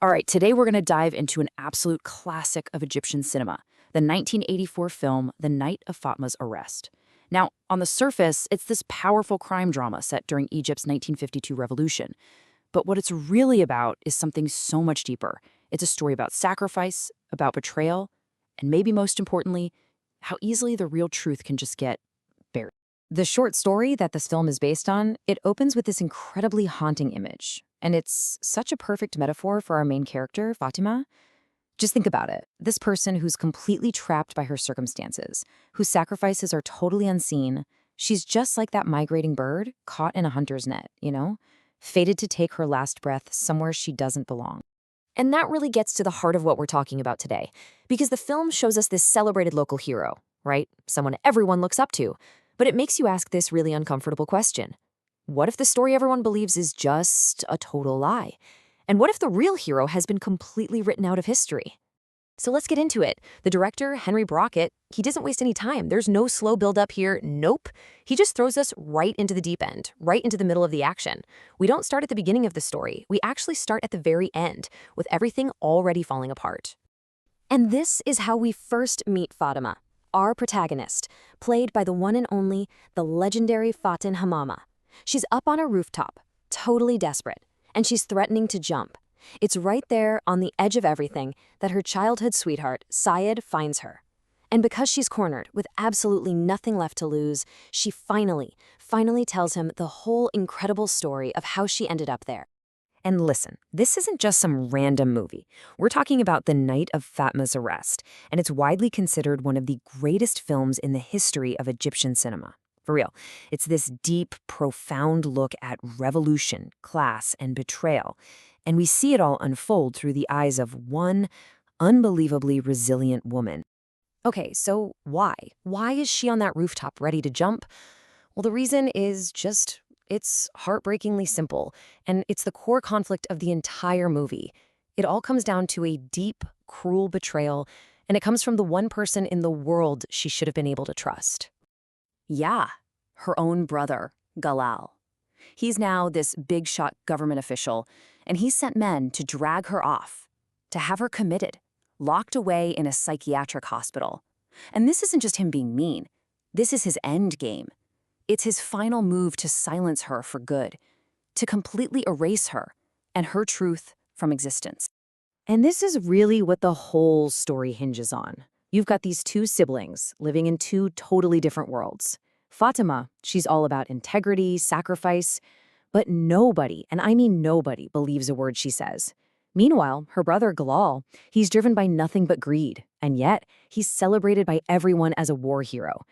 All right, today we're going to dive into an absolute classic of Egyptian cinema, the 1984 film The Night of Fatma's Arrest. Now, on the surface, it's this powerful crime drama set during Egypt's 1952 revolution. But what it's really about is something so much deeper. It's a story about sacrifice, about betrayal, and maybe most importantly, how easily the real truth can just get buried. The short story that this film is based on, it opens with this incredibly haunting image. And it's such a perfect metaphor for our main character, Fatima. Just think about it. This person who's completely trapped by her circumstances, whose sacrifices are totally unseen, she's just like that migrating bird caught in a hunter's net, fated to take her last breath somewhere she doesn't belong. And that really gets to the heart of what we're talking about today, because the film shows us this celebrated local hero, right? Someone everyone looks up to. But it makes you ask this really uncomfortable question. What if the story everyone believes is just a total lie? And what if the real hero has been completely written out of history? So let's get into it. The director, Henry Barakat, he doesn't waste any time. There's no slow build-up here. Nope. He just throws us right into the deep end, right into the middle of the action. We don't start at the beginning of the story. We actually start at the very end, with everything already falling apart. And this is how we first meet Fatima, our protagonist, played by the one and only, the legendary Faten Hamama. She's up on a rooftop, totally desperate, and she's threatening to jump. It's right there on the edge of everything that her childhood sweetheart, Syed, finds her. And because she's cornered with absolutely nothing left to lose, she finally tells him the whole incredible story of how she ended up there. And listen, this isn't just some random movie. We're talking about The Night of Fatma's Arrest, and it's widely considered one of the greatest films in the history of Egyptian cinema. For real, it's this deep, profound look at revolution, class, and betrayal. And we see it all unfold through the eyes of one unbelievably resilient woman. Okay, so why? Why is she on that rooftop ready to jump? Well, the reason is just, it's heartbreakingly simple, and it's the core conflict of the entire movie. It all comes down to a deep, cruel betrayal, and it comes from the one person in the world she should have been able to trust. Yeah, her own brother, Galal. He's now this big-shot government official, and he sent men to drag her off, to have her committed, locked away in a psychiatric hospital. And this isn't just him being mean. This is his end game. It's his final move to silence her for good, to completely erase her and her truth from existence. And this is really what the whole story hinges on. You've got these two siblings living in two totally different worlds. Fatima, she's all about integrity, sacrifice, but nobody, and I mean nobody, believes a word she says. Meanwhile, her brother Galal, he's driven by nothing but greed, and yet he's celebrated by everyone as a war hero.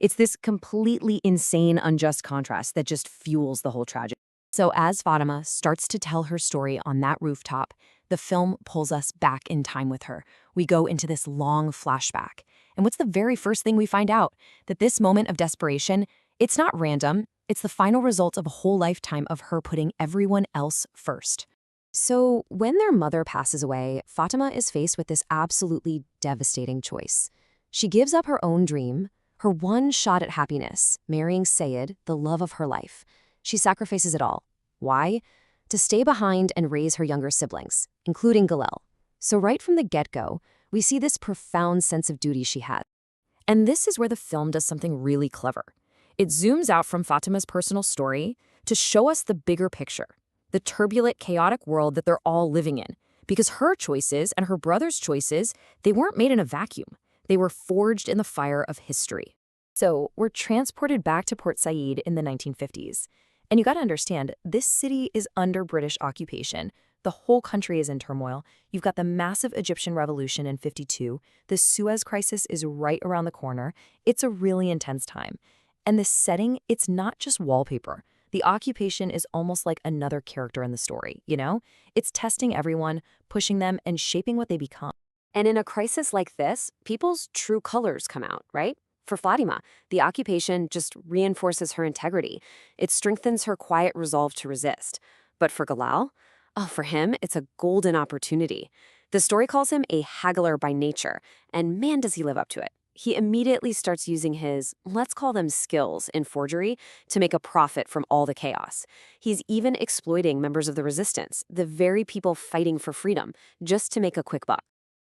It's this completely insane, unjust contrast that just fuels the whole tragedy. So as Fatima starts to tell her story on that rooftop, the film pulls us back in time with her. We go into this long flashback. And what's the very first thing we find out? That this moment of desperation, it's not random. It's the final result of a whole lifetime of her putting everyone else first. So when their mother passes away, Fatima is faced with this absolutely devastating choice. She gives up her own dream, her one shot at happiness, marrying Sayed, the love of her life. She sacrifices it all. Why? To stay behind and raise her younger siblings, including Galel. So right from the get-go, we see this profound sense of duty she had. And this is where the film does something really clever. It zooms out from Fatima's personal story to show us the bigger picture, the turbulent, chaotic world that they're all living in. Because her choices and her brother's choices, they weren't made in a vacuum. They were forged in the fire of history. So we're transported back to Port Said in the 1950s. And you gotta understand, this city is under British occupation. The whole country is in turmoil. You've got the massive Egyptian revolution in '52. The Suez crisis is right around the corner. It's a really intense time. And this setting, it's not just wallpaper. The occupation is almost like another character in the story, It's testing everyone, pushing them, and shaping what they become. And in a crisis like this, people's true colors come out, right? For Fatima, the occupation just reinforces her integrity. It strengthens her quiet resolve to resist. But for Galal, for him, it's a golden opportunity. The story calls him a haggler by nature, and man, does he live up to it. he immediately starts using his, let's call them skills, in forgery to make a profit from all the chaos. He's even exploiting members of the resistance, the very people fighting for freedom, just to make a quick buck.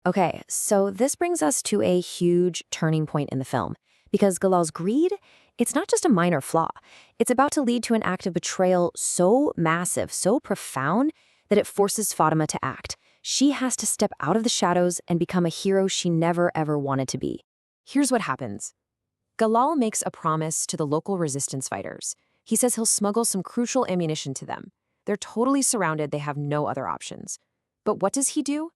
Okay, so this brings us to a huge turning point in the film. Because Galal's greed, it's not just a minor flaw. It's about to lead to an act of betrayal so massive, so profound, that it forces Fatima to act. She has to step out of the shadows and become a hero she never ever wanted to be. Here's what happens. Galal makes a promise to the local resistance fighters. He says he'll smuggle some crucial ammunition to them. They're totally surrounded, they have no other options. But what does he do?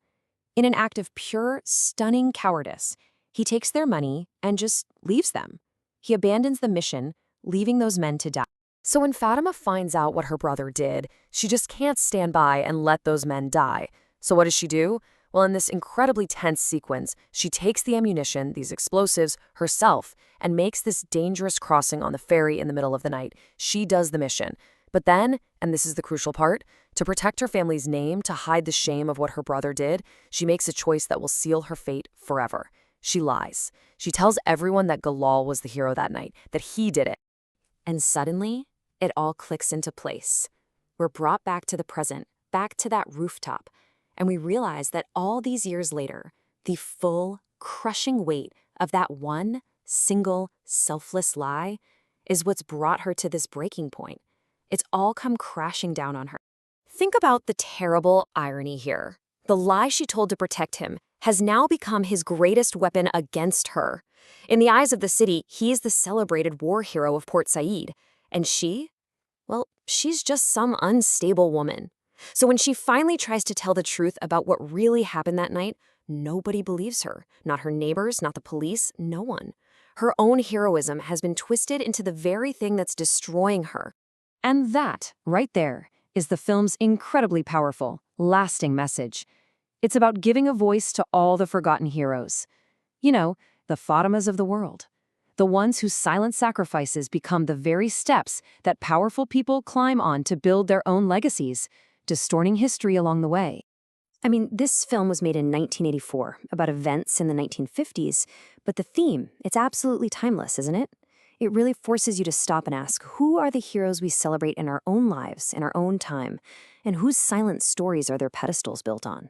In an act of pure, stunning cowardice, he takes their money and just leaves them. He abandons the mission, leaving those men to die. So when Fatima finds out what her brother did, she just can't stand by and let those men die. So what does she do? Well, in this incredibly tense sequence, she takes the ammunition, these explosives, herself, and makes this dangerous crossing on the ferry in the middle of the night. She does the mission. But then, and this is the crucial part, to protect her family's name, to hide the shame of what her brother did, she makes a choice that will seal her fate forever. She lies. She tells everyone that Galal was the hero that night, that he did it. And suddenly, it all clicks into place. We're brought back to the present, back to that rooftop, and we realize that all these years later, the full, crushing weight of that one, single, selfless lie is what's brought her to this breaking point. It's all come crashing down on her. Think about the terrible irony here. The lie she told to protect him has now become his greatest weapon against her. In the eyes of the city, he is the celebrated war hero of Port Said. And she? Well, she's just some unstable woman. So when she finally tries to tell the truth about what really happened that night, nobody believes her. Not her neighbors, not the police, no one. Her own heroism has been twisted into the very thing that's destroying her. And that, right there, is the film's incredibly powerful, lasting message. It's about giving a voice to all the forgotten heroes. You know, the Fatimas of the world. The ones whose silent sacrifices become the very steps that powerful people climb on to build their own legacies, distorting history along the way. I mean, this film was made in 1984, about events in the 1950s, but the theme, it's absolutely timeless, isn't it? It really forces you to stop and ask, who are the heroes we celebrate in our own lives, in our own time, and whose silent stories are their pedestals built on?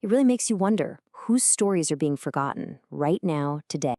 It really makes you wonder whose stories are being forgotten right now, today.